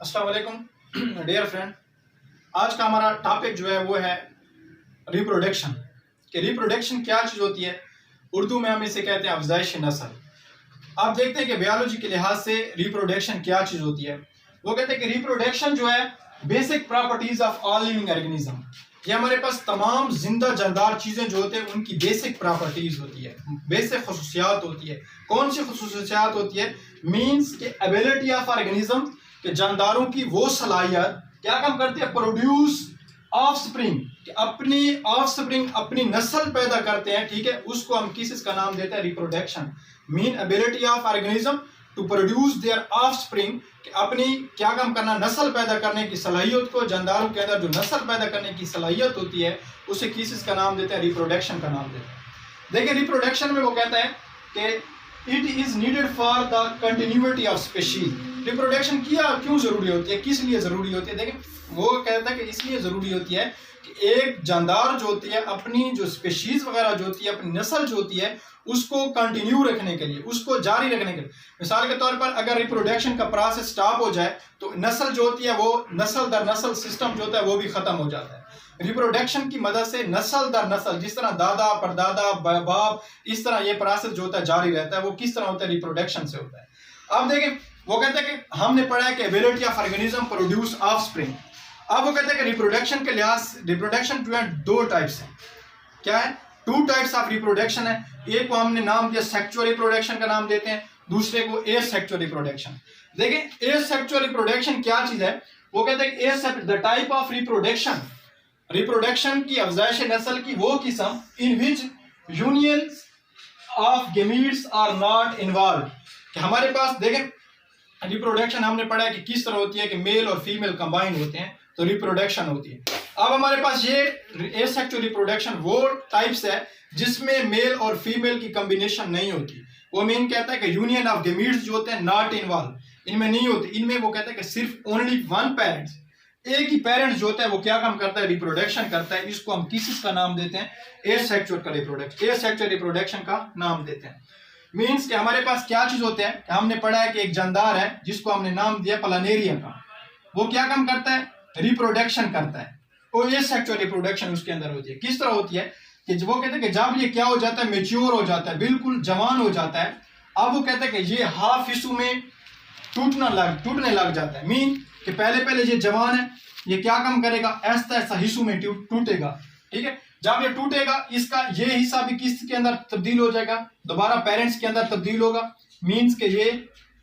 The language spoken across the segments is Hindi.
अस्सलाम वालेकुम डियर फ्रेंड। आज का हमारा टॉपिक जो है वो है रिप्रोडक्शन। कि रिप्रोडक्शन क्या चीज़ होती है। उर्दू में हम इसे कहते हैं अफजाइश नस्ल। आप देखते हैं कि बायोलॉजी के लिहाज से रिप्रोडक्शन क्या चीज़ होती है। वो कहते हैं कि रिप्रोडक्शन जो है basic properties of all living organism. ये हमारे पास तमाम जिंदा जानदार चीज़ें जो होते हैं उनकी बेसिक प्रॉपर्टीज होती है, बेसिक खसूसियात होती है। कौन सी खसूसियात होती है? मीन्स के एबिलिटी ऑफ ऑर्गेनिज्म, के जानदारों की वो सलाहियत क्या काम करती है? प्रोड्यूस ऑफस्प्रिंग, अपनी ऑफस्प्रिंग अपनी नस्ल पैदा करते हैं। ठीक है, उसको हम किस इसका नाम देते हैं? Reproduction. Mean ability of organism to produce their offspring, अपनी क्या काम करना? नस्ल पैदा करने की सलाहियत को, जानदारों के अंदर जो नस्ल पैदा करने की सलाहियत होती है उसे किस इसका नाम देते हैं? रिप्रोडक्शन का नाम देते हैं। देखिए रिप्रोडक्शन में वो कहता है कि it is needed for the continuity of species. Reproduction क्यों जरूरी होती है, किस लिए जरूरी होती है? देखिए वो कहता है कि इसलिए जरूरी होती है कि एक जानदार जो होती है अपनी जो स्पीशीज वगैरह जो होती है, अपनी नस्ल जो होती है उसको कंटिन्यू रखने के लिए, उसको जारी रखने के लिए। मिसाल के तौर पर अगर रिप्रोडक्शन का प्रोसेस स्टॉप हो जाए तो नस्ल जो होती है वो नस्ल दर नस्ल सिस्टम जो होता है वो भी खत्म हो जाता है। रिप्रोडक्शन की मदद से नस्ल दर नस्ल, जिस तरह दादा परदादा बाप, इस तरह ये प्रोसेस जो होता है जारी रहता है। वो किस तरह होता है? रिप्रोडक्शन से होता है। अब देखें वो कहते हैं कि हमने पढ़ा है कि ability of organism produce offspring. अब वो कहते हैं कि रिप्रोडक्शन के लिहाज रिप्रोडक्शन जो है दो टाइप्स हैं। क्या है? टू टाइप्स ऑफ रिप्रोडक्शन है। एक को हमने नाम दिया सेक्सुअल रिप्रोडक्शन का नाम देते हैं, दूसरे को एसेक्सुअल रिप्रोडक्शन। देखें एसेक्सुअल रिप्रोडक्शन क्या चीज है। वो कहते हैं the type of reproduction, reproduction की अफजाइश नस्ल की वो किस्म in which union of gametes are not involve. हमारे पास देखें रिप्रोडक्शन हमने पढ़ा है कि किस तरह होती है कि मेल और फीमेल कंबाइन होते हैं तो रिप्रोडक्शन होती है। अब हमारे पास ये एसेक्सुअल रिप्रोडक्शन वो टाइप्स है जिसमें मेल और फीमेल की कॉम्बिनेशन नहीं होती। वो मीन कहता है कि यूनियन ऑफ गेमीट्स जो होते हैं नॉट इन्वॉल्व, इनमें नहीं होती। इनमें वो कहता है कि सिर्फ ओनली वन पेरेंट्स, एक ही पेरेंट्स जो होता है वो क्या काम करता है? रिप्रोडक्शन करता है। इसको हम किस का नाम देते हैं? एसेक्सुअल का रिप्रोडक्शन, एसेक्सुअल रिप्रोडक्शन का नाम देते हैं। मीन्स कि हमारे पास क्या चीज होते हैं? हमने पढ़ा है कि एक जानदार है जिसको हमने नाम दिया प्लानेरिया का। वो क्या काम करता है? रिप्रोडक्शन करता है। और ये सेक्सुअल रिप्रोडक्शन उसके अंदर होती है। किस तरह होती है कि वो कहते हैं कि जब ये क्या हो जाता है? मेच्योर हो जाता है, बिल्कुल जवान हो जाता है। अब वो कहते हैं कि ये हाफ हिस्सों में टूटने लग जाता है। मीन कि पहले ये जवान है, ये क्या काम करेगा? ऐसा हिस्सों में टूटेगा। ठीक है, जब ये टूटेगा इसका ये हिस्सा भी किसके अंदर तब्दील हो जाएगा? दोबारा पेरेंट्स के अंदर तब्दील होगा। मीन्स के ये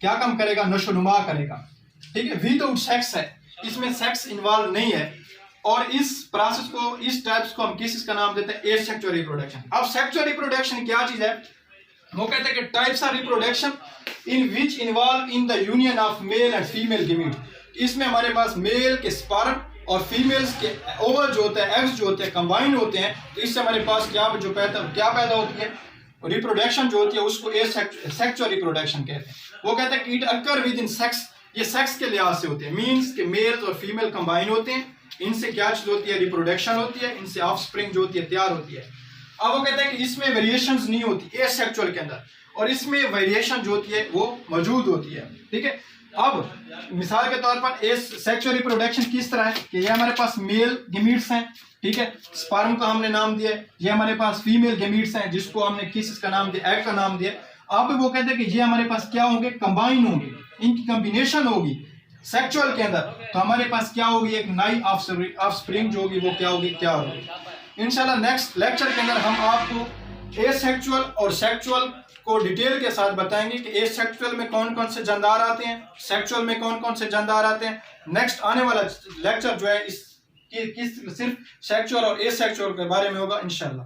क्या काम करेगा? नशोनुमा करेगा। ठीक है, विदाउट सेक्स है, इसमें सेक्स इन्वॉल्व नहीं है। और इस प्रोसेस को, इस टाइप्स को हम किसका नाम देते हैं? Asexual reproduction. अब सेक्सुअल रिप्रोडक्शन क्या चीज है? वो कहते हैं कि types of reproduction in which involve in the union of male and female gamete. इसमें हमारे पास मेल के स्पर्म और फीमेल्स के ओवल जो होते हैं, एग्स जो होते हैं, कंबाइन होते हैं। तो इससे हमारे पास क्या पैदा होती है? रिप्रोडक्शन जो होती है उसको सेक्सुअल रिप्रोडक्शन कहते हैं। वो कहते हैं कि it occur with in sex, ये सेक्स के लिहाज से होते हैं। मीन्स के मेल्स और फीमेल कंबाइन होते हैं, इनसे क्या चीज होती है? रिप्रोडक्शन होती है, इनसे ऑफस्प्रिंग जो होती है तैयार होती है। अब वो कहते हैं कि इसमें वेरिएशंस नहीं होती एसेक्सुअल के अंदर, और इसमें वेरिएशन जो होती है वो मौजूद होती है। ठीक है, अब मिसाल के तौर पर सेक्सुअल रिप्रोडक्शन किस तरह है कि ये हमारे पास मेल गेमीट्स हैं। ठीक है, स्पर्म का हमने नाम दिया है। ये हमारे पास फीमेल गेमीट्स हैं जिसको हमने किस का नाम दिया? एग का नाम दिया। अब वो कहते हैं कि ये हमारे पास क्या होंगे? कंबाइन होंगे, इनकी कॉम्बिनेशन होगी सेक्सुअल के अंदर। तो हमारे पास क्या होगी? एक नई ऑफस्प्रिंग जो होगी वो क्या होगी? तैयार होगी। इंशाल्लाह नेक्स्ट लेक्चर के अंदर हम आपको एसेक्सुअल और सेक्सुअल को डिटेल के साथ बताएंगे कि एसेक्सुअल में कौन कौन से जानदार आते हैं, सेक्सुअल में कौन कौन से जानदार आते हैं। नेक्स्ट आने वाला लेक्चर जो है सिर्फ सेक्सुअल और एसेक्सुअल के बारे में होगा इंशाल्लाह।